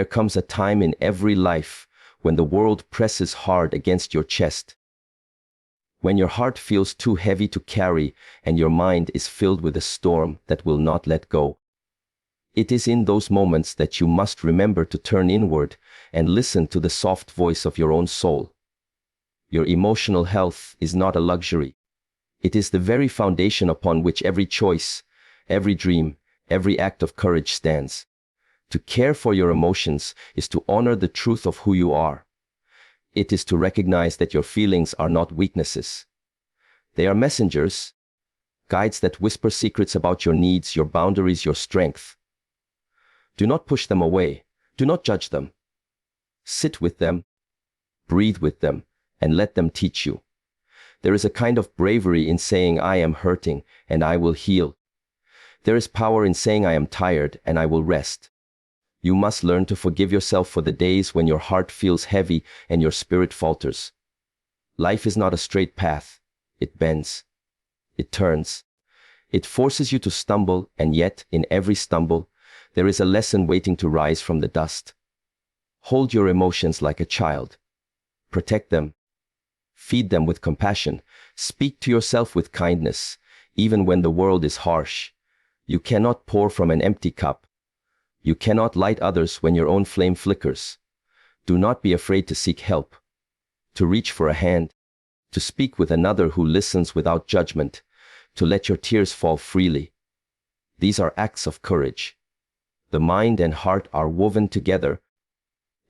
There comes a time in every life when the world presses hard against your chest, when your heart feels too heavy to carry and your mind is filled with a storm that will not let go. It is in those moments that you must remember to turn inward and listen to the soft voice of your own soul. Your emotional health is not a luxury. It is the very foundation upon which every choice, every dream, every act of courage stands. To care for your emotions is to honor the truth of who you are. It is to recognize that your feelings are not weaknesses. They are messengers, guides that whisper secrets about your needs, your boundaries, your strength. Do not push them away. Do not judge them. Sit with them, breathe with them, and let them teach you. There is a kind of bravery in saying, I am hurting and I will heal. There is power in saying, I am tired and I will rest. You must learn to forgive yourself for the days when your heart feels heavy and your spirit falters. Life is not a straight path. It bends. It turns. It forces you to stumble, and yet, in every stumble, there is a lesson waiting to rise from the dust. Hold your emotions like a child. Protect them. Feed them with compassion. Speak to yourself with kindness, even when the world is harsh. You cannot pour from an empty cup. You cannot light others when your own flame flickers. Do not be afraid to seek help, to reach for a hand, to speak with another who listens without judgment, to let your tears fall freely. These are acts of courage. The mind and heart are woven together,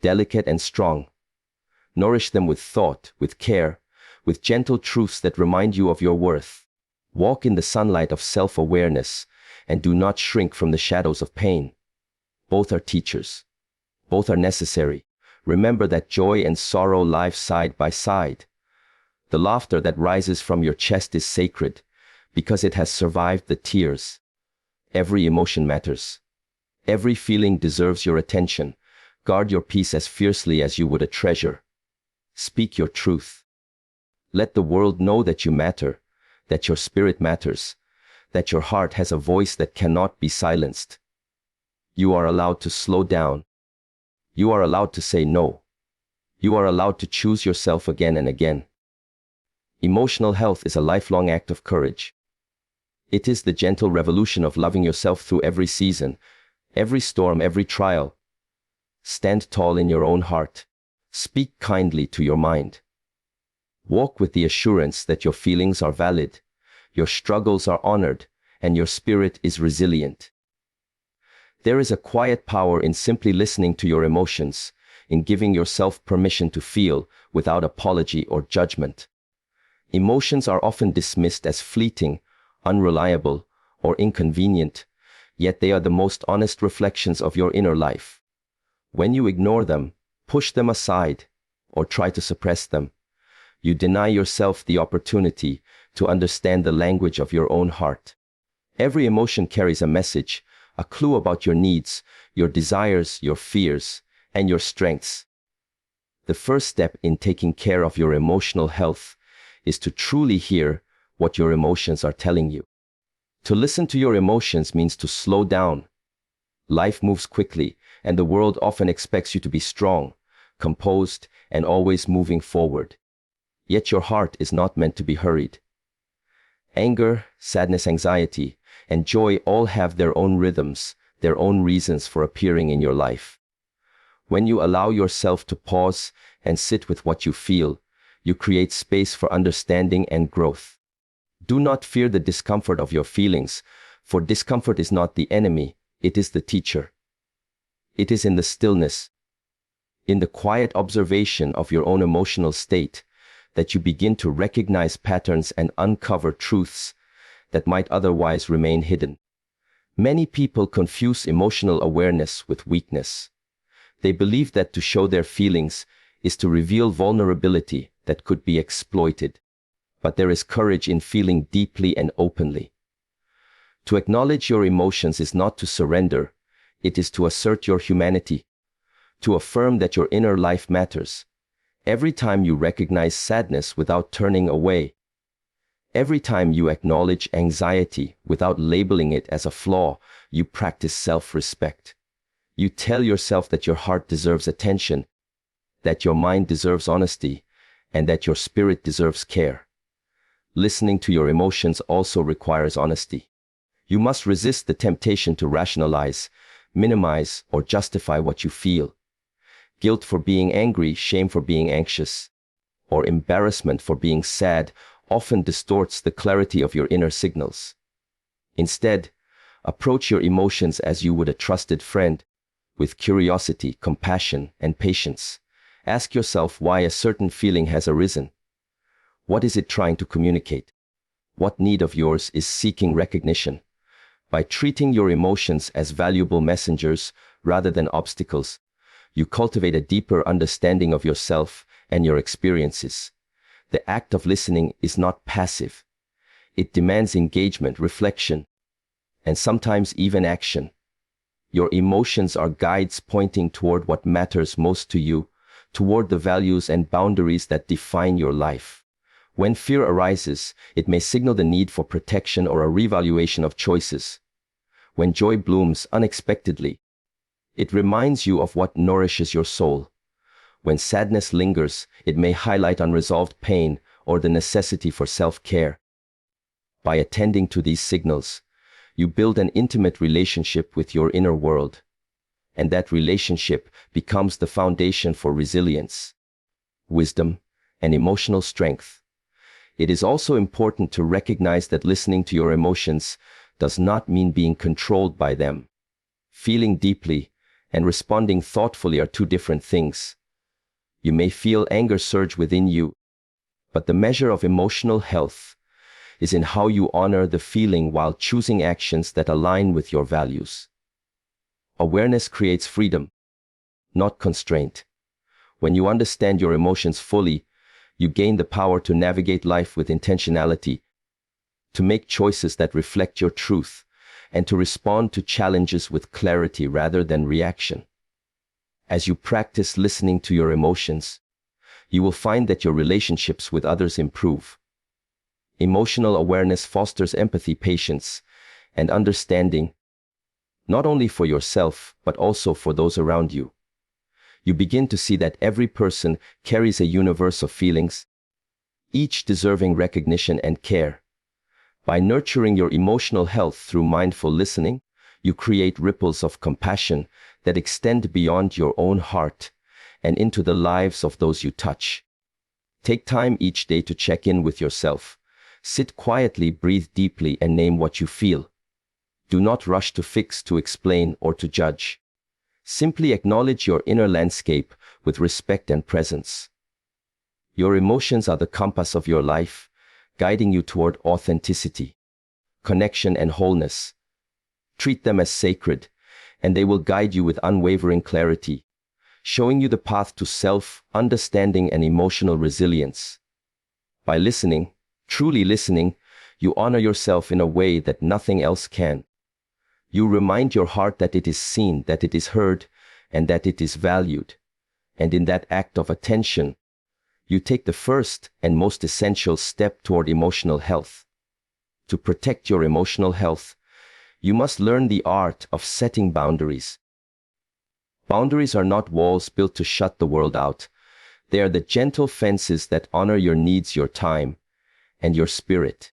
delicate and strong. Nourish them with thought, with care, with gentle truths that remind you of your worth. Walk in the sunlight of self-awareness, and do not shrink from the shadows of pain. Both are teachers. Both are necessary. Remember that joy and sorrow lie side by side. The laughter that rises from your chest is sacred because it has survived the tears. Every emotion matters. Every feeling deserves your attention. Guard your peace as fiercely as you would a treasure. Speak your truth. Let the world know that you matter, that your spirit matters, that your heart has a voice that cannot be silenced. You are allowed to slow down. You are allowed to say no. You are allowed to choose yourself again and again. Emotional health is a lifelong act of courage. It is the gentle revolution of loving yourself through every season, every storm, every trial. Stand tall in your own heart. Speak kindly to your mind. Walk with the assurance that your feelings are valid, your struggles are honored, and your spirit is resilient. There is a quiet power in simply listening to your emotions, in giving yourself permission to feel without apology or judgment. Emotions are often dismissed as fleeting, unreliable, or inconvenient, yet they are the most honest reflections of your inner life. When you ignore them, push them aside, or try to suppress them, you deny yourself the opportunity to understand the language of your own heart. Every emotion carries a message, a clue about your needs, your desires, your fears, and your strengths. The first step in taking care of your emotional health is to truly hear what your emotions are telling you. To listen to your emotions means to slow down. Life moves quickly, and the world often expects you to be strong, composed, and always moving forward. Yet your heart is not meant to be hurried. Anger, sadness, anxiety, and joy all have their own rhythms, their own reasons for appearing in your life. When you allow yourself to pause and sit with what you feel, you create space for understanding and growth. Do not fear the discomfort of your feelings, for discomfort is not the enemy, it is the teacher. It is in the stillness, in the quiet observation of your own emotional state, that you begin to recognize patterns and uncover truths that might otherwise remain hidden. Many people confuse emotional awareness with weakness. They believe that to show their feelings is to reveal vulnerability that could be exploited. But there is courage in feeling deeply and openly. To acknowledge your emotions is not to surrender, it is to assert your humanity, to affirm that your inner life matters. Every time you recognize sadness without turning away, every time you acknowledge anxiety without labeling it as a flaw, you practice self-respect. You tell yourself that your heart deserves attention, that your mind deserves honesty, and that your spirit deserves care. Listening to your emotions also requires honesty. You must resist the temptation to rationalize, minimize, or justify what you feel. Guilt for being angry, shame for being anxious, or embarrassment for being sad often distorts the clarity of your inner signals. Instead, approach your emotions as you would a trusted friend, with curiosity, compassion, and patience. Ask yourself why a certain feeling has arisen. What is it trying to communicate? What need of yours is seeking recognition? By treating your emotions as valuable messengers rather than obstacles, you cultivate a deeper understanding of yourself and your experiences. The act of listening is not passive. It demands engagement, reflection, and sometimes even action. Your emotions are guides pointing toward what matters most to you, toward the values and boundaries that define your life. When fear arises, it may signal the need for protection or a reevaluation of choices. When joy blooms unexpectedly, it reminds you of what nourishes your soul. When sadness lingers, it may highlight unresolved pain or the necessity for self-care. By attending to these signals, you build an intimate relationship with your inner world, and that relationship becomes the foundation for resilience, wisdom, and emotional strength. It is also important to recognize that listening to your emotions does not mean being controlled by them. Feeling deeply and responding thoughtfully are two different things. You may feel anger surge within you, but the measure of emotional health is in how you honor the feeling while choosing actions that align with your values. Awareness creates freedom, not constraint. When you understand your emotions fully, you gain the power to navigate life with intentionality, to make choices that reflect your truth, and to respond to challenges with clarity rather than reaction. As you practice listening to your emotions, you will find that your relationships with others improve. Emotional awareness fosters empathy, patience, and understanding, not only for yourself, but also for those around you. You begin to see that every person carries a universe of feelings, each deserving recognition and care. By nurturing your emotional health through mindful listening, you create ripples of compassion that extend beyond your own heart and into the lives of those you touch. Take time each day to check in with yourself. Sit quietly, breathe deeply, and name what you feel. Do not rush to fix, to explain, or to judge. Simply acknowledge your inner landscape with respect and presence. Your emotions are the compass of your life, guiding you toward authenticity, connection, and wholeness. Treat them as sacred, and they will guide you with unwavering clarity, showing you the path to self-understanding and emotional resilience. By listening, truly listening, you honor yourself in a way that nothing else can. You remind your heart that it is seen, that it is heard, and that it is valued. And in that act of attention, you take the first and most essential step toward emotional health. To protect your emotional health, you must learn the art of setting boundaries. Boundaries are not walls built to shut the world out. They are the gentle fences that honor your needs, your time, and your spirit.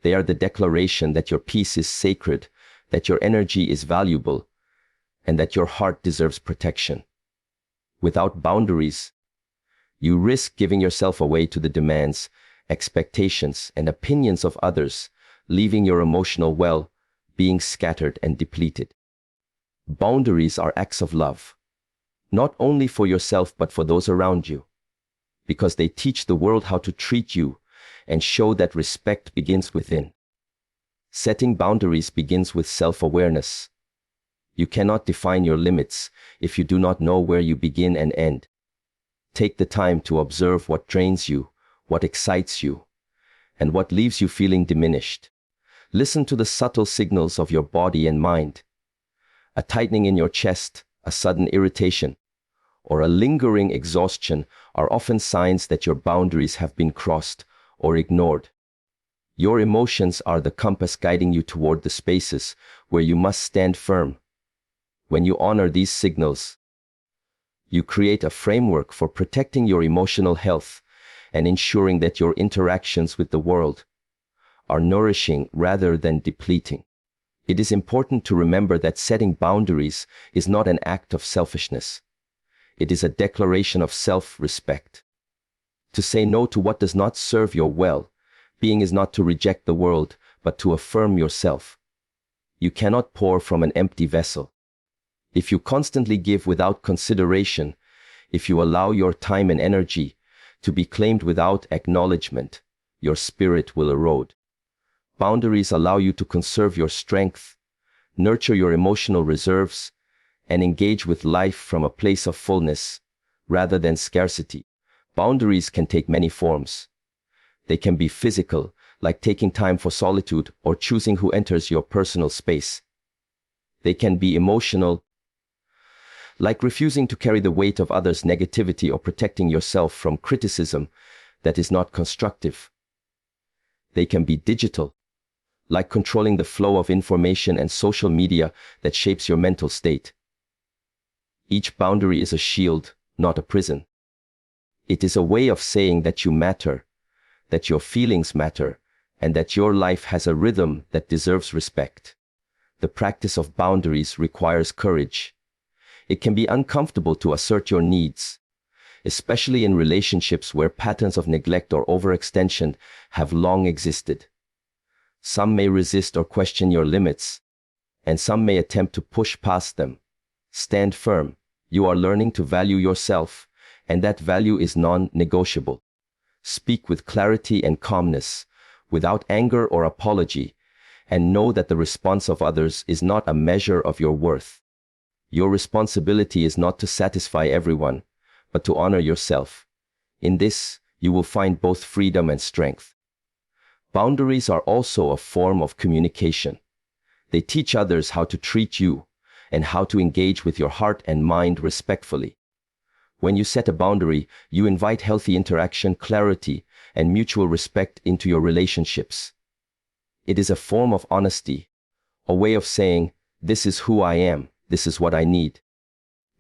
They are the declaration that your peace is sacred, that your energy is valuable, and that your heart deserves protection. Without boundaries, you risk giving yourself away to the demands, expectations, and opinions of others, leaving your emotional well-being scattered and depleted. Boundaries are acts of love, not only for yourself but for those around you, because they teach the world how to treat you and show that respect begins within. Setting boundaries begins with self-awareness. You cannot define your limits if you do not know where you begin and end. Take the time to observe what drains you, what excites you, and what leaves you feeling diminished. Listen to the subtle signals of your body and mind. A tightening in your chest, a sudden irritation, or a lingering exhaustion are often signs that your boundaries have been crossed or ignored. Your emotions are the compass guiding you toward the spaces where you must stand firm. When you honor these signals, you create a framework for protecting your emotional health and ensuring that your interactions with the world are nourishing rather than depleting. It is important to remember that setting boundaries is not an act of selfishness. It is a declaration of self-respect. To say no to what does not serve your well-being is not to reject the world, but to affirm yourself. You cannot pour from an empty vessel. If you constantly give without consideration, if you allow your time and energy to be claimed without acknowledgement, your spirit will erode. Boundaries allow you to conserve your strength, nurture your emotional reserves, and engage with life from a place of fullness rather than scarcity. Boundaries can take many forms. They can be physical, like taking time for solitude or choosing who enters your personal space. They can be emotional, like refusing to carry the weight of others' negativity or protecting yourself from criticism that is not constructive. They can be digital, like controlling the flow of information and social media that shapes your mental state. Each boundary is a shield, not a prison. It is a way of saying that you matter, that your feelings matter, and that your life has a rhythm that deserves respect. The practice of boundaries requires courage. It can be uncomfortable to assert your needs, especially in relationships where patterns of neglect or overextension have long existed. Some may resist or question your limits, and some may attempt to push past them. Stand firm. You are learning to value yourself, and that value is non-negotiable. Speak with clarity and calmness, without anger or apology, and know that the response of others is not a measure of your worth. Your responsibility is not to satisfy everyone, but to honor yourself. In this, you will find both freedom and strength. Boundaries are also a form of communication. They teach others how to treat you and how to engage with your heart and mind respectfully. When you set a boundary, you invite healthy interaction, clarity, and mutual respect into your relationships. It is a form of honesty, a way of saying, this is who I am, this is what I need.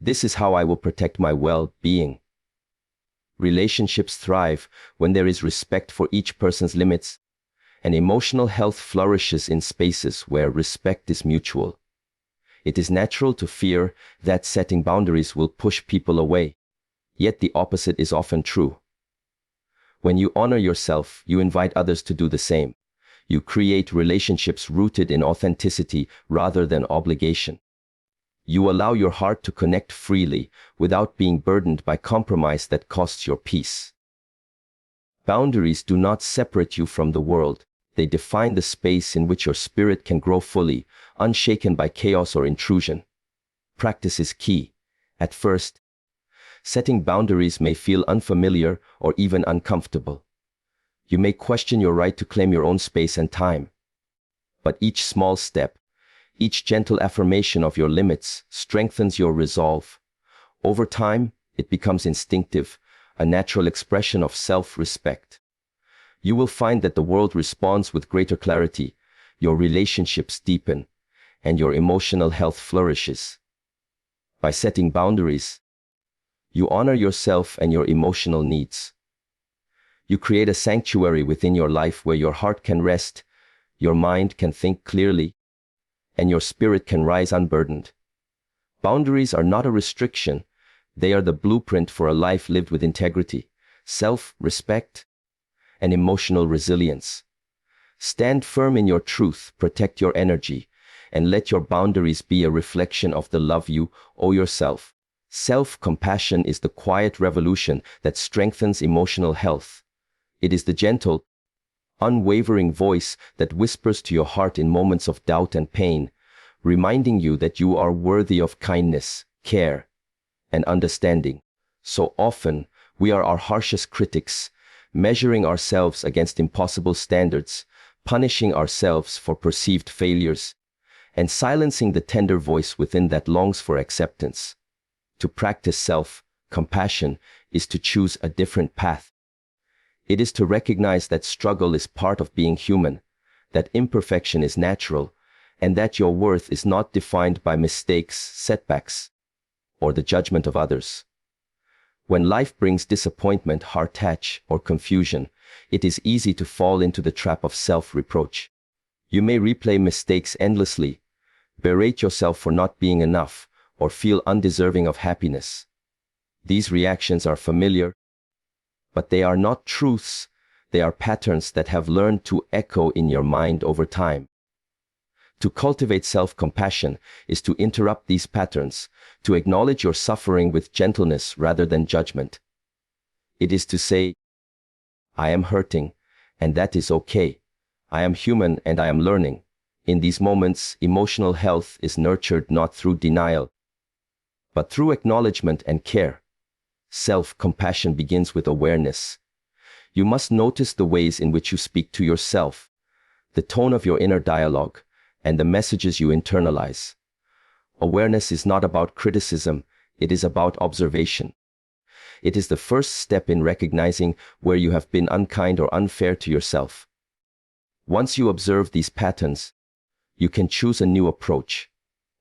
This is how I will protect my well-being. Relationships thrive when there is respect for each person's limits, and emotional health flourishes in spaces where respect is mutual. It is natural to fear that setting boundaries will push people away, yet the opposite is often true. When you honor yourself, you invite others to do the same. You create relationships rooted in authenticity rather than obligation. You allow your heart to connect freely without being burdened by compromise that costs your peace. Boundaries do not separate you from the world. They define the space in which your spirit can grow fully, unshaken by chaos or intrusion. Practice is key. At first, setting boundaries may feel unfamiliar or even uncomfortable. You may question your right to claim your own space and time. But each small step, each gentle affirmation of your limits strengthens your resolve. Over time, it becomes instinctive, a natural expression of self-respect. You will find that the world responds with greater clarity, your relationships deepen, and your emotional health flourishes. By setting boundaries, you honor yourself and your emotional needs. You create a sanctuary within your life where your heart can rest, your mind can think clearly, and your spirit can rise unburdened. Boundaries are not a restriction. They are the blueprint for a life lived with integrity, self-respect, and emotional resilience. Stand firm in your truth, protect your energy, and let your boundaries be a reflection of the love you owe yourself. Self-compassion is the quiet revolution that strengthens emotional health. It is the gentle, unwavering voice that whispers to your heart in moments of doubt and pain, reminding you that you are worthy of kindness, care, and understanding. So often, we are our harshest critics, measuring ourselves against impossible standards, punishing ourselves for perceived failures, and silencing the tender voice within that longs for acceptance. To practice self-compassion is to choose a different path. It is to recognize that struggle is part of being human, that imperfection is natural, and that your worth is not defined by mistakes, setbacks, or the judgment of others. When life brings disappointment, heartache, or confusion, it is easy to fall into the trap of self-reproach. You may replay mistakes endlessly, berate yourself for not being enough, or feel undeserving of happiness. These reactions are familiar, but they are not truths. They are patterns that have learned to echo in your mind over time. To cultivate self-compassion is to interrupt these patterns, to acknowledge your suffering with gentleness rather than judgment. It is to say, I am hurting, and that is okay. I am human and I am learning. In these moments, emotional health is nurtured not through denial, but through acknowledgement and care. Self-compassion begins with awareness. You must notice the ways in which you speak to yourself, the tone of your inner dialogue, and the messages you internalize. Awareness is not about criticism, it is about observation. It is the first step in recognizing where you have been unkind or unfair to yourself. Once you observe these patterns, you can choose a new approach,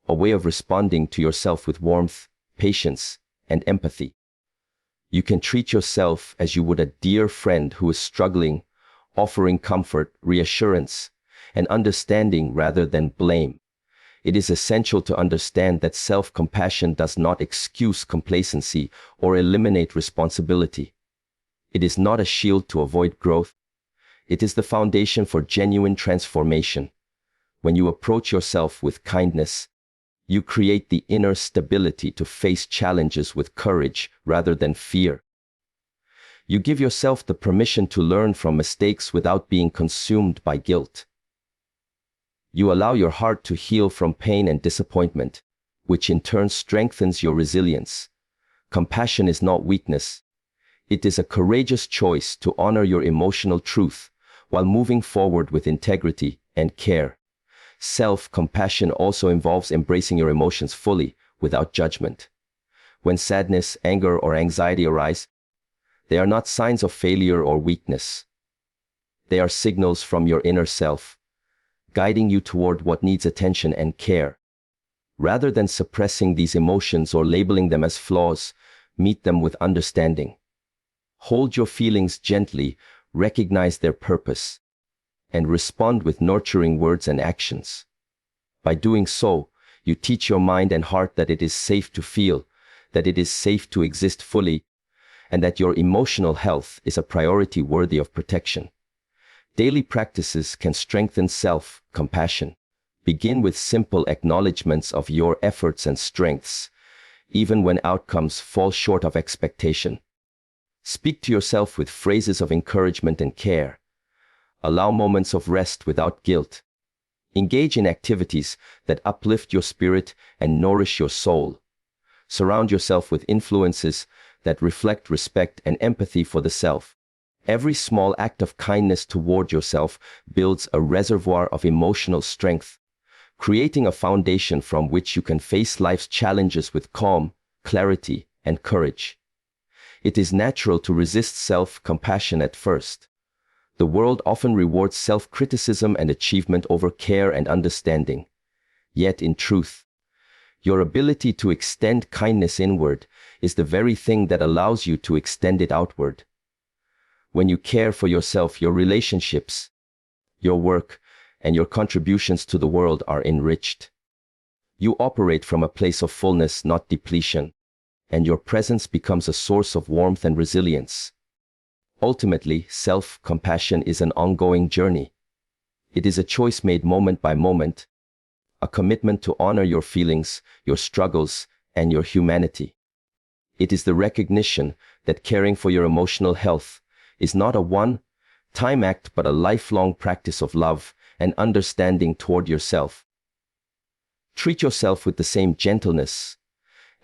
a way of responding to yourself with warmth, patience, and empathy. You can treat yourself as you would a dear friend who is struggling, offering comfort, reassurance, and understanding rather than blame. It is essential to understand that self-compassion does not excuse complacency or eliminate responsibility. It is not a shield to avoid growth. It is the foundation for genuine transformation. When you approach yourself with kindness, you create the inner stability to face challenges with courage rather than fear. You give yourself the permission to learn from mistakes without being consumed by guilt. You allow your heart to heal from pain and disappointment, which in turn strengthens your resilience. Compassion is not weakness. It is a courageous choice to honor your emotional truth while moving forward with integrity and care. Self-compassion also involves embracing your emotions fully, without judgment. When sadness, anger, or anxiety arise, they are not signs of failure or weakness. They are signals from your inner self, guiding you toward what needs attention and care. Rather than suppressing these emotions or labeling them as flaws, meet them with understanding. Hold your feelings gently, recognize their purpose, and respond with nurturing words and actions. By doing so, you teach your mind and heart that it is safe to feel, that it is safe to exist fully, and that your emotional health is a priority worthy of protection. Daily practices can strengthen self-compassion. Begin with simple acknowledgments of your efforts and strengths, even when outcomes fall short of expectation. Speak to yourself with phrases of encouragement and care. Allow moments of rest without guilt. Engage in activities that uplift your spirit and nourish your soul. Surround yourself with influences that reflect respect and empathy for the self. Every small act of kindness toward yourself builds a reservoir of emotional strength, creating a foundation from which you can face life's challenges with calm, clarity, and courage. It is natural to resist self-compassion at first. The world often rewards self-criticism and achievement over care and understanding. Yet, in truth, your ability to extend kindness inward is the very thing that allows you to extend it outward. When you care for yourself, your relationships, your work, and your contributions to the world are enriched. You operate from a place of fullness, not depletion, and your presence becomes a source of warmth and resilience. Ultimately, self-compassion is an ongoing journey. It is a choice made moment by moment, a commitment to honor your feelings, your struggles, and your humanity. It is the recognition that caring for your emotional health is not a one-time act but a lifelong practice of love and understanding toward yourself. Treat yourself with the same gentleness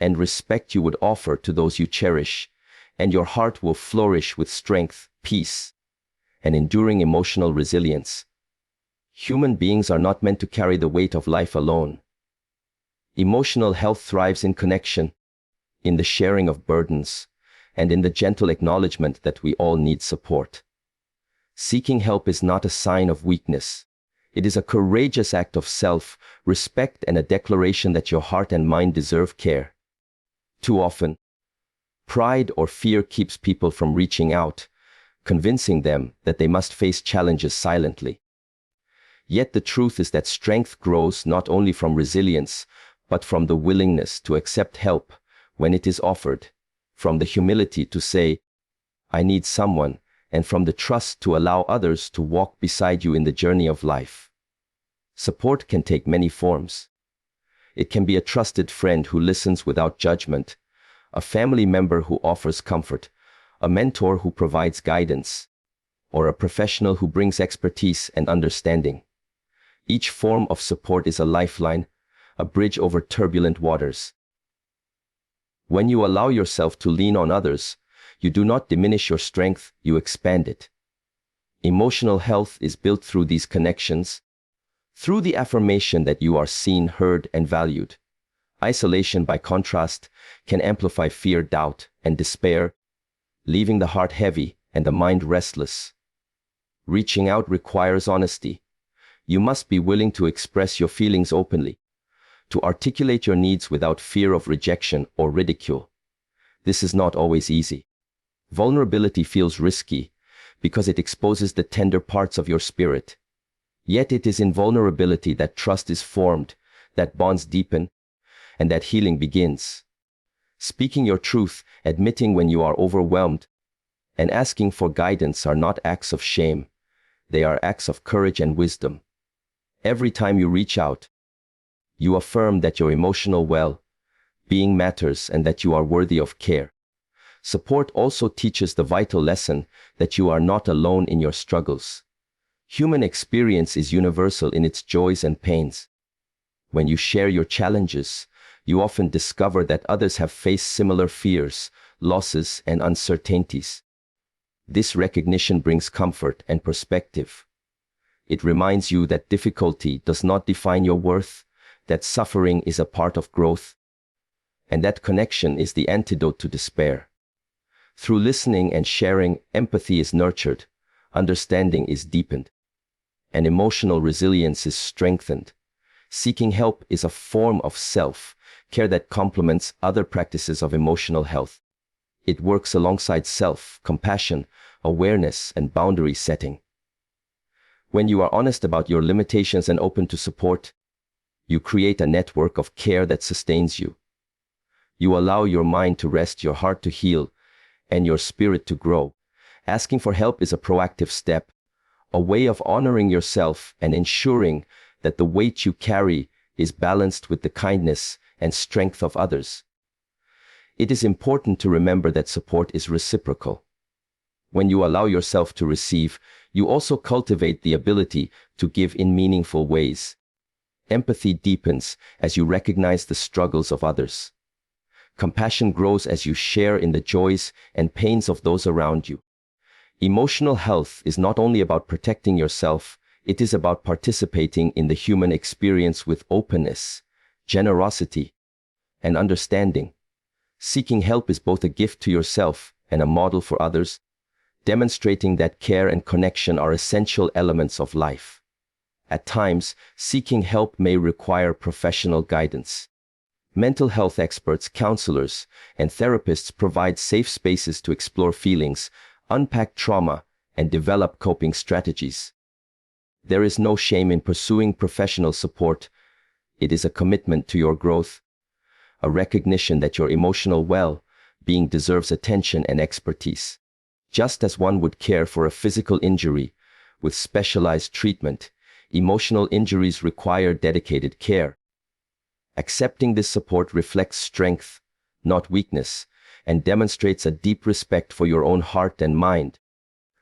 and respect you would offer to those you cherish, and your heart will flourish with strength, peace, and enduring emotional resilience. Human beings are not meant to carry the weight of life alone. Emotional health thrives in connection, in the sharing of burdens, and in the gentle acknowledgement that we all need support. Seeking help is not a sign of weakness. It is a courageous act of self-respect and a declaration that your heart and mind deserve care. Too often, pride or fear keeps people from reaching out, convincing them that they must face challenges silently. Yet the truth is that strength grows not only from resilience, but from the willingness to accept help when it is offered, from the humility to say, "I need someone," and from the trust to allow others to walk beside you in the journey of life. Support can take many forms. It can be a trusted friend who listens without judgment, a family member who offers comfort, a mentor who provides guidance, or a professional who brings expertise and understanding. Each form of support is a lifeline, a bridge over turbulent waters. When you allow yourself to lean on others, you do not diminish your strength, you expand it. Emotional health is built through these connections, through the affirmation that you are seen, heard, and valued. Isolation, by contrast, can amplify fear, doubt, and despair, leaving the heart heavy and the mind restless. Reaching out requires honesty. You must be willing to express your feelings openly, to articulate your needs without fear of rejection or ridicule. This is not always easy. Vulnerability feels risky because it exposes the tender parts of your spirit. Yet it is in vulnerability that trust is formed, that bonds deepen, and that healing begins. Speaking your truth, admitting when you are overwhelmed, and asking for guidance are not acts of shame. They are acts of courage and wisdom. Every time you reach out, you affirm that your emotional well-being matters and that you are worthy of care. Support also teaches the vital lesson that you are not alone in your struggles. Human experience is universal in its joys and pains. When you share your challenges, you often discover that others have faced similar fears, losses, and uncertainties. This recognition brings comfort and perspective. It reminds you that difficulty does not define your worth, that suffering is a part of growth, and that connection is the antidote to despair. Through listening and sharing, empathy is nurtured, understanding is deepened, and emotional resilience is strengthened. Seeking help is a form of self-care that complements other practices of emotional health. It works alongside self-compassion, awareness, and boundary setting. When you are honest about your limitations and open to support, you create a network of care that sustains you. You allow your mind to rest, your heart to heal, and your spirit to grow. Asking for help is a proactive step, a way of honoring yourself and ensuring that the weight you carry is balanced with the kindness and strength of others. It is important to remember that support is reciprocal. When you allow yourself to receive, you also cultivate the ability to give in meaningful ways. Empathy deepens as you recognize the struggles of others. Compassion grows as you share in the joys and pains of those around you. Emotional health is not only about protecting yourself, it is about participating in the human experience with openness, generosity, and understanding. Seeking help is both a gift to yourself and a model for others, demonstrating that care and connection are essential elements of life. At times, seeking help may require professional guidance. Mental health experts, counselors, and therapists provide safe spaces to explore feelings, unpack trauma, and develop coping strategies. There is no shame in pursuing professional support. It is a commitment to your growth, a recognition that your emotional well-being deserves attention and expertise. Just as one would care for a physical injury with specialized treatment, emotional injuries require dedicated care. Accepting this support reflects strength, not weakness, and demonstrates a deep respect for your own heart and mind.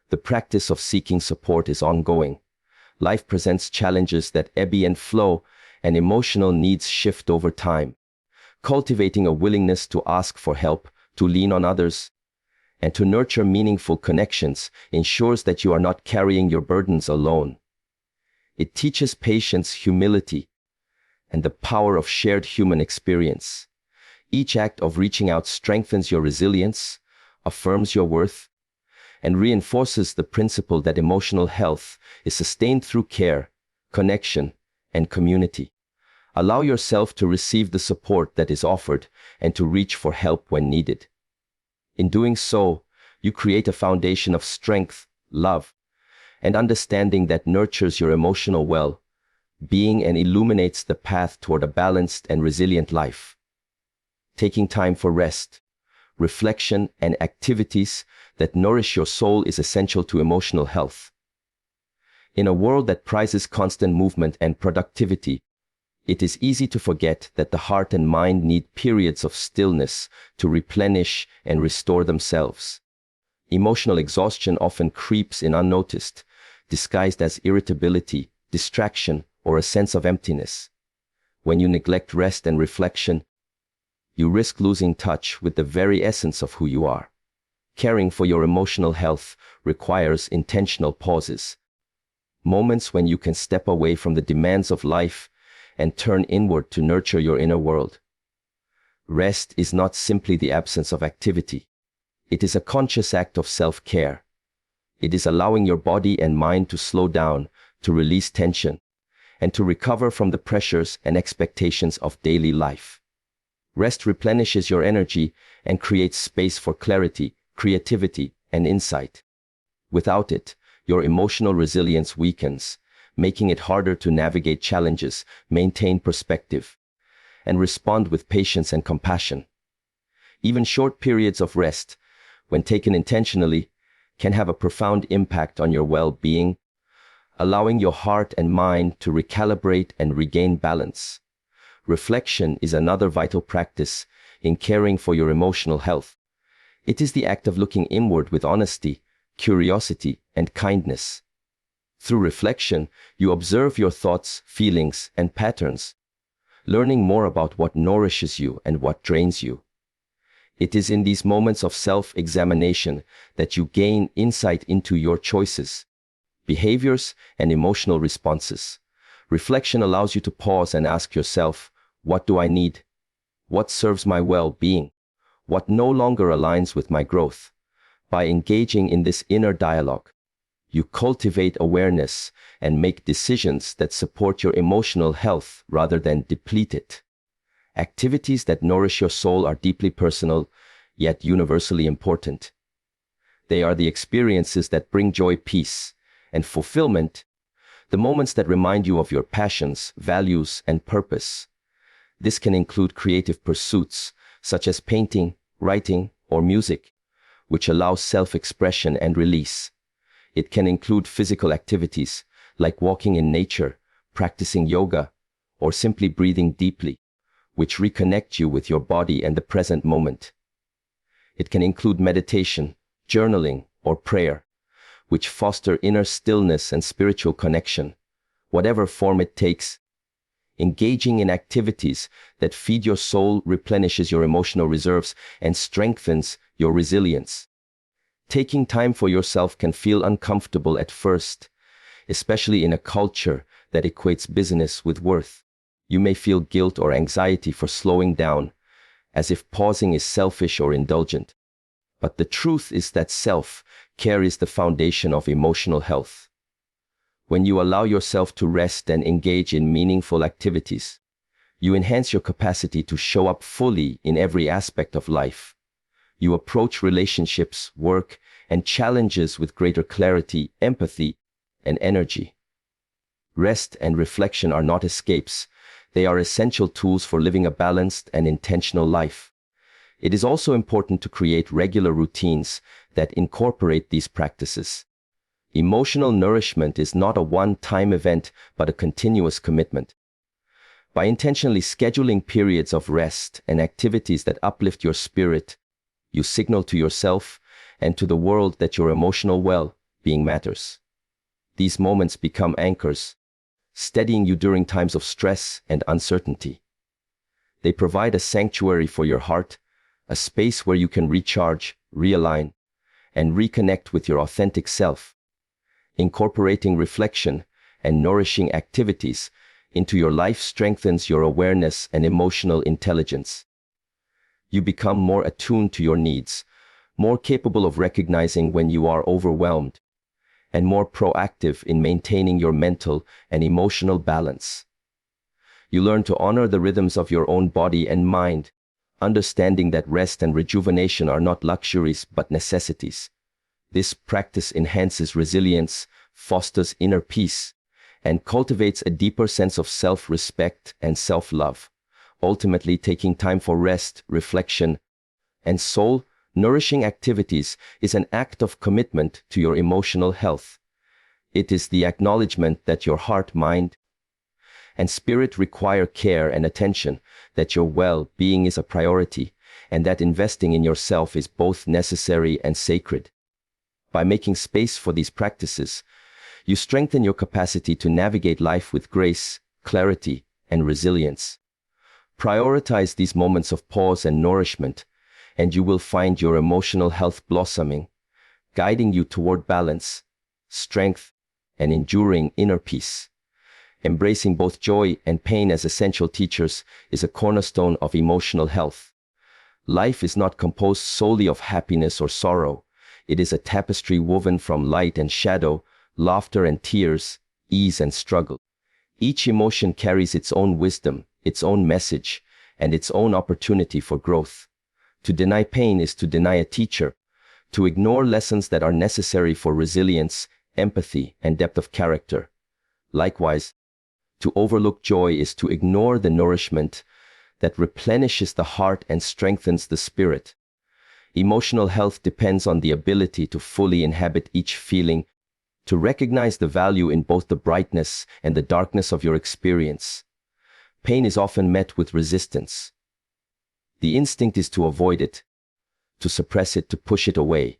The practice of seeking support is ongoing. Life presents challenges that ebb and flow, and emotional needs shift over time. Cultivating a willingness to ask for help, to lean on others, and to nurture meaningful connections ensures that you are not carrying your burdens alone. It teaches patience, humility, and the power of shared human experience. Each act of reaching out strengthens your resilience, affirms your worth, and reinforces the principle that emotional health is sustained through care, connection, and community. Allow yourself to receive the support that is offered and to reach for help when needed. In doing so, you create a foundation of strength, love, and understanding that nurtures your emotional well-being and illuminates the path toward a balanced and resilient life. Taking time for rest, reflection, and activities that nourish your soul is essential to emotional health. In a world that prizes constant movement and productivity, it is easy to forget that the heart and mind need periods of stillness to replenish and restore themselves. Emotional exhaustion often creeps in unnoticed, disguised as irritability, distraction, or a sense of emptiness. When you neglect rest and reflection, you risk losing touch with the very essence of who you are. Caring for your emotional health requires intentional pauses, moments when you can step away from the demands of life and turn inward to nurture your inner world. Rest is not simply the absence of activity. It is a conscious act of self-care. It is allowing your body and mind to slow down, to release tension, and to recover from the pressures and expectations of daily life. Rest replenishes your energy and creates space for clarity, creativity, and insight. Without it, your emotional resilience weakens, making it harder to navigate challenges, maintain perspective, and respond with patience and compassion. Even short periods of rest, when taken intentionally, can have a profound impact on your well-being, allowing your heart and mind to recalibrate and regain balance. Reflection is another vital practice in caring for your emotional health. It is the act of looking inward with honesty, curiosity, and kindness. Through reflection, you observe your thoughts, feelings, and patterns, learning more about what nourishes you and what drains you. It is in these moments of self-examination that you gain insight into your choices, behaviors, and emotional responses. Reflection allows you to pause and ask yourself, what do I need? What serves my well-being? What no longer aligns with my growth? By engaging in this inner dialogue, you cultivate awareness and make decisions that support your emotional health rather than deplete it. Activities that nourish your soul are deeply personal, yet universally important. They are the experiences that bring joy, peace, and fulfillment, the moments that remind you of your passions, values, and purpose. This can include creative pursuits, such as painting, writing, or music, which allows self-expression and release. It can include physical activities, like walking in nature, practicing yoga, or simply breathing deeply, which reconnect you with your body and the present moment. It can include meditation, journaling, or prayer, which foster inner stillness and spiritual connection. Whatever form it takes, engaging in activities that feed your soul replenishes your emotional reserves and strengthens your resilience. Taking time for yourself can feel uncomfortable at first, especially in a culture that equates business with worth. You may feel guilt or anxiety for slowing down, as if pausing is selfish or indulgent. But the truth is that self-care is the foundation of emotional health. When you allow yourself to rest and engage in meaningful activities, you enhance your capacity to show up fully in every aspect of life. You approach relationships, work, and challenges with greater clarity, empathy, and energy. Rest and reflection are not escapes. They are essential tools for living a balanced and intentional life. It is also important to create regular routines that incorporate these practices. Emotional nourishment is not a one-time event, but a continuous commitment. By intentionally scheduling periods of rest and activities that uplift your spirit, you signal to yourself and to the world that your emotional well-being matters. These moments become anchors, steadying you during times of stress and uncertainty. They provide a sanctuary for your heart, a space where you can recharge, realign, and reconnect with your authentic self. Incorporating reflection and nourishing activities into your life strengthens your awareness and emotional intelligence. You become more attuned to your needs, more capable of recognizing when you are overwhelmed, and more proactive in maintaining your mental and emotional balance. You learn to honor the rhythms of your own body and mind, understanding that rest and rejuvenation are not luxuries but necessities. This practice enhances resilience, fosters inner peace, and cultivates a deeper sense of self-respect and self-love, ultimately taking time for rest, reflection, and soul-nourishing activities is an act of commitment to your emotional health. It is the acknowledgement that your heart, mind, and spirit require care and attention, that your well-being is a priority, and that investing in yourself is both necessary and sacred. By making space for these practices, you strengthen your capacity to navigate life with grace, clarity, and resilience. Prioritize these moments of pause and nourishment, and you will find your emotional health blossoming, guiding you toward balance, strength, and enduring inner peace. Embracing both joy and pain as essential teachers is a cornerstone of emotional health. Life is not composed solely of happiness or sorrow. It is a tapestry woven from light and shadow, laughter and tears, ease and struggle. Each emotion carries its own wisdom, its own message, and its own opportunity for growth. To deny pain is to deny a teacher, to ignore lessons that are necessary for resilience, empathy, and depth of character. Likewise, to overlook joy is to ignore the nourishment that replenishes the heart and strengthens the spirit. Emotional health depends on the ability to fully inhabit each feeling, to recognize the value in both the brightness and the darkness of your experience. Pain is often met with resistance. The instinct is to avoid it, to suppress it, to push it away.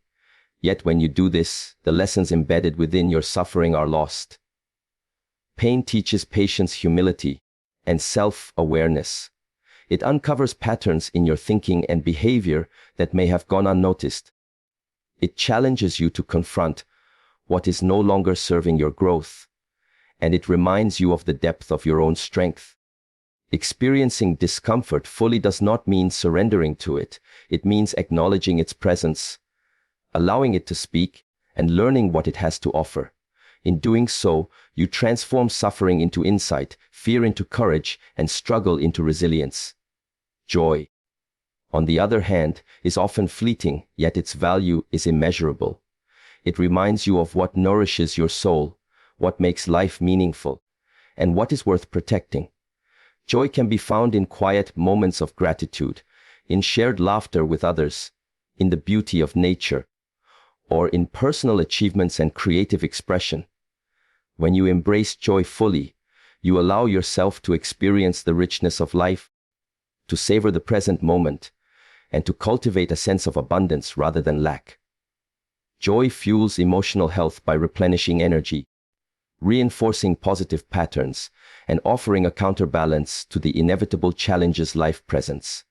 Yet when you do this, the lessons embedded within your suffering are lost. Pain teaches patience, humility, and self-awareness. It uncovers patterns in your thinking and behavior that may have gone unnoticed. It challenges you to confront what is no longer serving your growth, and it reminds you of the depth of your own strength. Experiencing discomfort fully does not mean surrendering to it. It means acknowledging its presence, allowing it to speak, and learning what it has to offer. In doing so, you transform suffering into insight, fear into courage, and struggle into resilience. Joy, on the other hand, is often fleeting, yet its value is immeasurable. It reminds you of what nourishes your soul, what makes life meaningful, and what is worth protecting. Joy can be found in quiet moments of gratitude, in shared laughter with others, in the beauty of nature, or in personal achievements and creative expression. When you embrace joy fully, you allow yourself to experience the richness of life, to savor the present moment, and to cultivate a sense of abundance rather than lack. Joy fuels emotional health by replenishing energy, reinforcing positive patterns, and offering a counterbalance to the inevitable challenges life presents.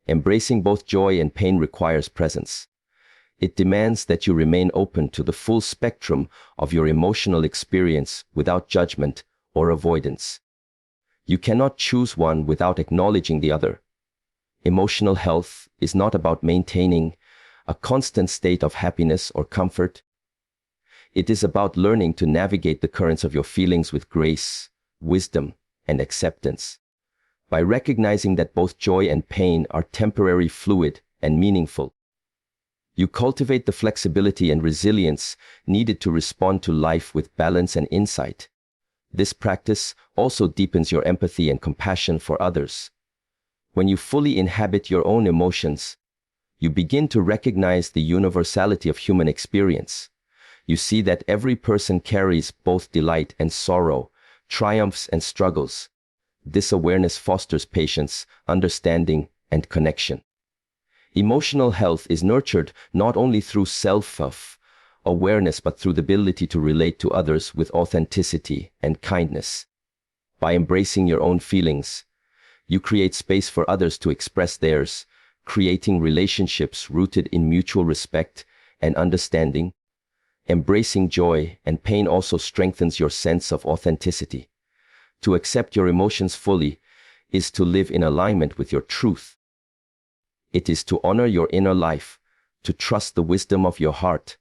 Embracing both joy and pain requires presence. It demands that you remain open to the full spectrum of your emotional experience without judgment or avoidance. You cannot choose one without acknowledging the other. Emotional health is not about maintaining a constant state of happiness or comfort. It is about learning to navigate the currents of your feelings with grace, wisdom, and acceptance. By recognizing that both joy and pain are temporary, fluid, and meaningful, you cultivate the flexibility and resilience needed to respond to life with balance and insight. This practice also deepens your empathy and compassion for others. When you fully inhabit your own emotions, you begin to recognize the universality of human experience. You see that every person carries both delight and sorrow, triumphs and struggles. This awareness fosters patience, understanding, and connection. Emotional health is nurtured not only through self-awareness but through the ability to relate to others with authenticity and kindness. By embracing your own feelings, you create space for others to express theirs, creating relationships rooted in mutual respect and understanding. Embracing joy and pain also strengthens your sense of authenticity. To accept your emotions fully is to live in alignment with your truth. It is to honor your inner life, to trust the wisdom of your heart,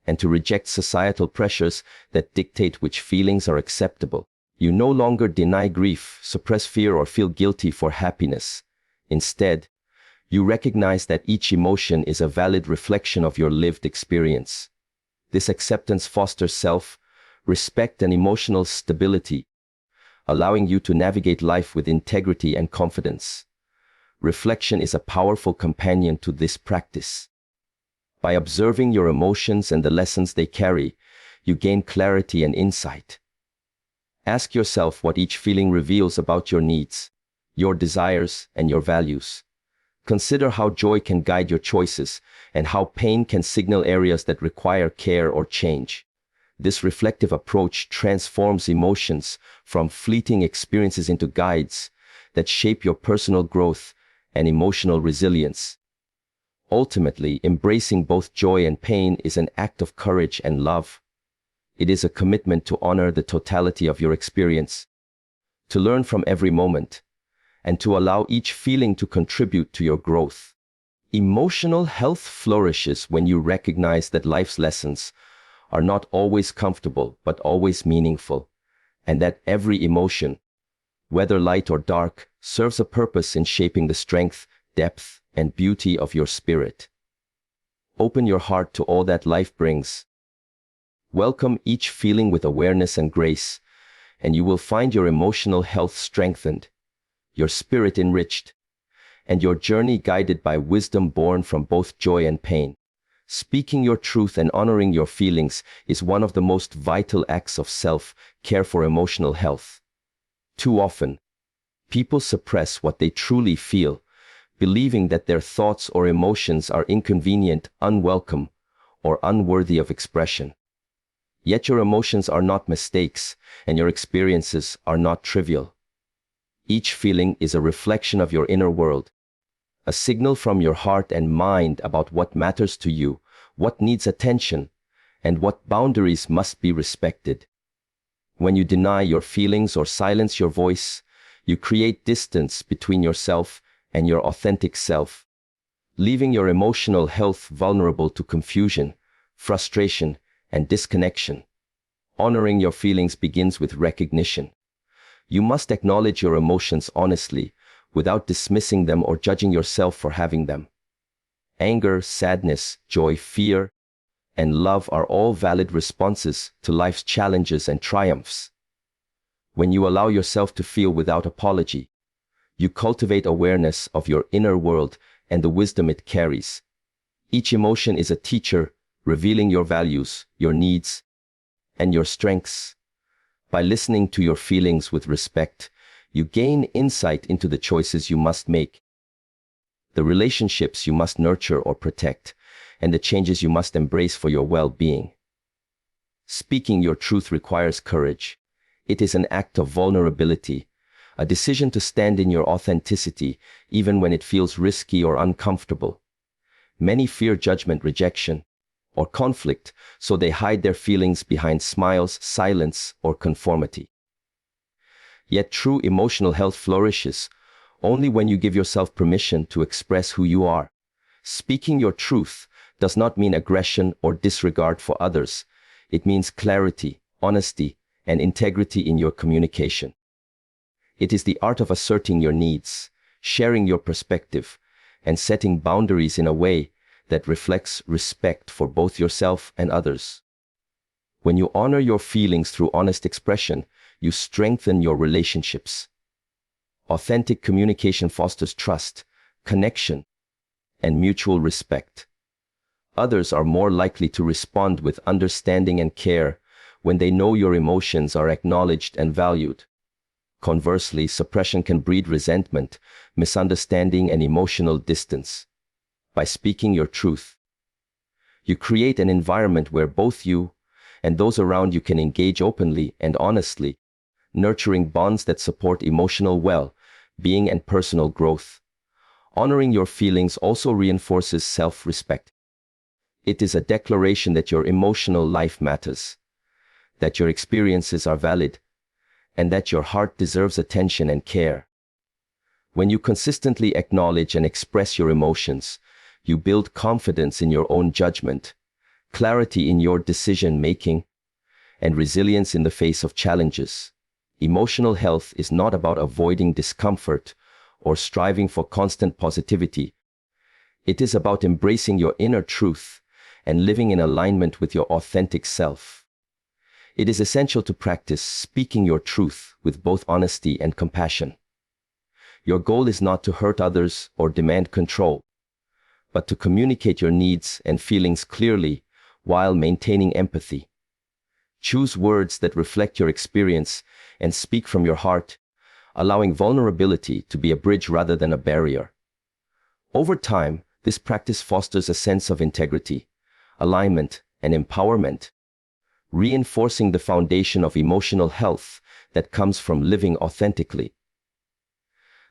and to reject societal pressures that dictate which feelings are acceptable. You no longer deny grief, suppress fear, or feel guilty for happiness. Instead, you recognize that each emotion is a valid reflection of your lived experience. This acceptance fosters self-respect and emotional stability, allowing you to navigate life with integrity and confidence. Reflection is a powerful companion to this practice. By observing your emotions and the lessons they carry, you gain clarity and insight. Ask yourself what each feeling reveals about your needs, your desires, and your values. Consider how joy can guide your choices and how pain can signal areas that require care or change. This reflective approach transforms emotions from fleeting experiences into guides that shape your personal growth and emotional resilience. Ultimately, embracing both joy and pain is an act of courage and love. It is a commitment to honor the totality of your experience, to learn from every moment, and to allow each feeling to contribute to your growth. Emotional health flourishes when you recognize that life's lessons are not always comfortable but always meaningful, and that every emotion, whether light or dark, serves a purpose in shaping the strength, depth, and beauty of your spirit. Open your heart to all that life brings. Welcome each feeling with awareness and grace, and you will find your emotional health strengthened, your spirit enriched, and your journey guided by wisdom born from both joy and pain. Speaking your truth and honoring your feelings is one of the most vital acts of self-care for emotional health. Too often, people suppress what they truly feel, believing that their thoughts or emotions are inconvenient, unwelcome, or unworthy of expression. Yet your emotions are not mistakes, and your experiences are not trivial. Each feeling is a reflection of your inner world, a signal from your heart and mind about what matters to you, what needs attention, and what boundaries must be respected. When you deny your feelings or silence your voice, you create distance between yourself and your authentic self, leaving your emotional health vulnerable to confusion, frustration, and disconnection. Honoring your feelings begins with recognition. You must acknowledge your emotions honestly, without dismissing them or judging yourself for having them. Anger, sadness, joy, fear, and love are all valid responses to life's challenges and triumphs. When you allow yourself to feel without apology, you cultivate awareness of your inner world and the wisdom it carries. Each emotion is a teacher, revealing your values, your needs, and your strengths. By listening to your feelings with respect, you gain insight into the choices you must make, the relationships you must nurture or protect, and the changes you must embrace for your well-being. Speaking your truth requires courage. It is an act of vulnerability, a decision to stand in your authenticity even when it feels risky or uncomfortable. Many fear judgment, rejection, or conflict, so they hide their feelings behind smiles, silence, or conformity. Yet true emotional health flourishes only when you give yourself permission to express who you are. Speaking your truth does not mean aggression or disregard for others. It means clarity, honesty, and integrity in your communication. It is the art of asserting your needs, sharing your perspective, and setting boundaries in a way that reflects respect for both yourself and others. When you honor your feelings through honest expression, you strengthen your relationships. Authentic communication fosters trust, connection, and mutual respect. Others are more likely to respond with understanding and care when they know your emotions are acknowledged and valued. Conversely, suppression can breed resentment, misunderstanding, and emotional distance. By speaking your truth, you create an environment where both you and those around you can engage openly and honestly, nurturing bonds that support emotional well-being and personal growth. Honoring your feelings also reinforces self-respect. It is a declaration that your emotional life matters, that your experiences are valid, and that your heart deserves attention and care. When you consistently acknowledge and express your emotions, you build confidence in your own judgment, clarity in your decision-making, and resilience in the face of challenges. Emotional health is not about avoiding discomfort or striving for constant positivity. It is about embracing your inner truth and living in alignment with your authentic self. It is essential to practice speaking your truth with both honesty and compassion. Your goal is not to hurt others or demand control, but to communicate your needs and feelings clearly while maintaining empathy. Choose words that reflect your experience and speak from your heart, allowing vulnerability to be a bridge rather than a barrier. Over time, this practice fosters a sense of integrity, alignment, and empowerment, reinforcing the foundation of emotional health that comes from living authentically.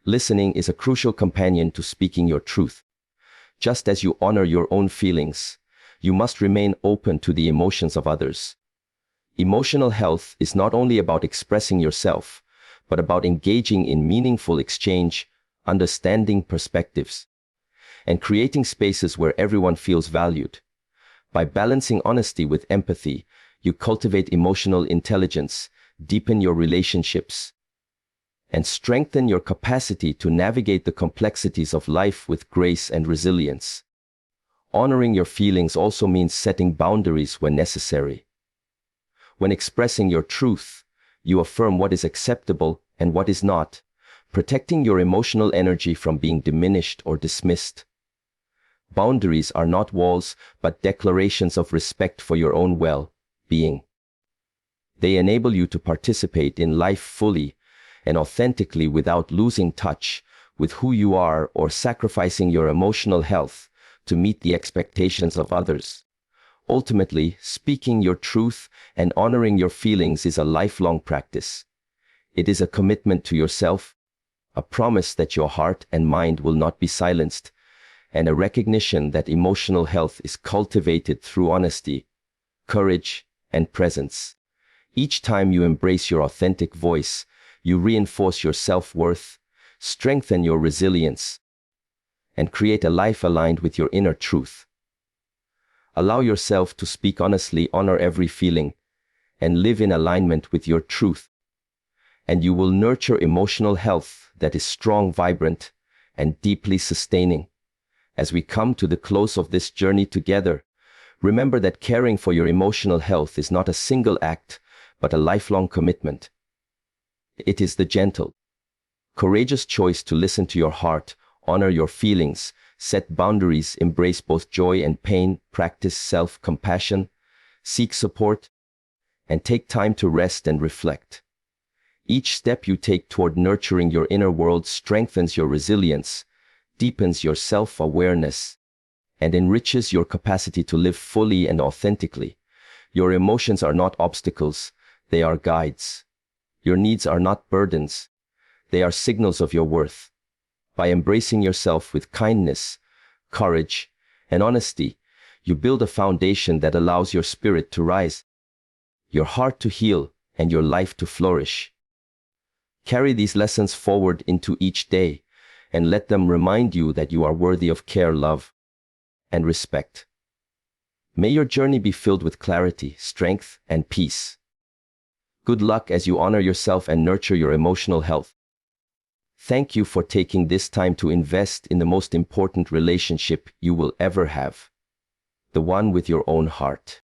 Listening is a crucial companion to speaking your truth. Just as you honor your own feelings, you must remain open to the emotions of others. Emotional health is not only about expressing yourself, but about engaging in meaningful exchange, understanding perspectives, and creating spaces where everyone feels valued. By balancing honesty with empathy, you cultivate emotional intelligence, deepen your relationships, and strengthen your capacity to navigate the complexities of life with grace and resilience. Honoring your feelings also means setting boundaries when necessary. When expressing your truth, you affirm what is acceptable and what is not, protecting your emotional energy from being diminished or dismissed. Boundaries are not walls, but declarations of respect for your own well-being. They enable you to participate in life fully and authentically without losing touch with who you are or sacrificing your emotional health to meet the expectations of others. Ultimately, speaking your truth and honoring your feelings is a lifelong practice. It is a commitment to yourself, a promise that your heart and mind will not be silenced, and a recognition that emotional health is cultivated through honesty, courage, and presence. Each time you embrace your authentic voice, you reinforce your self-worth, strengthen your resilience, and create a life aligned with your inner truth. Allow yourself to speak honestly, honor every feeling, and live in alignment with your truth, and you will nurture emotional health that is strong, vibrant, and deeply sustaining. As we come to the close of this journey together, remember that caring for your emotional health is not a single act, but a lifelong commitment. It is the gentle, courageous choice to listen to your heart, honor your feelings, set boundaries, embrace both joy and pain, practice self-compassion, seek support, and take time to rest and reflect. Each step you take toward nurturing your inner world strengthens your resilience, deepens your self-awareness, and enriches your capacity to live fully and authentically. Your emotions are not obstacles, they are guides. Your needs are not burdens, they are signals of your worth. By embracing yourself with kindness, courage, and honesty, you build a foundation that allows your spirit to rise, your heart to heal, and your life to flourish. Carry these lessons forward into each day, and let them remind you that you are worthy of care, love, and respect. May your journey be filled with clarity, strength, and peace. Good luck as you honor yourself and nurture your emotional health. Thank you for taking this time to invest in the most important relationship you will ever have, the one with your own heart.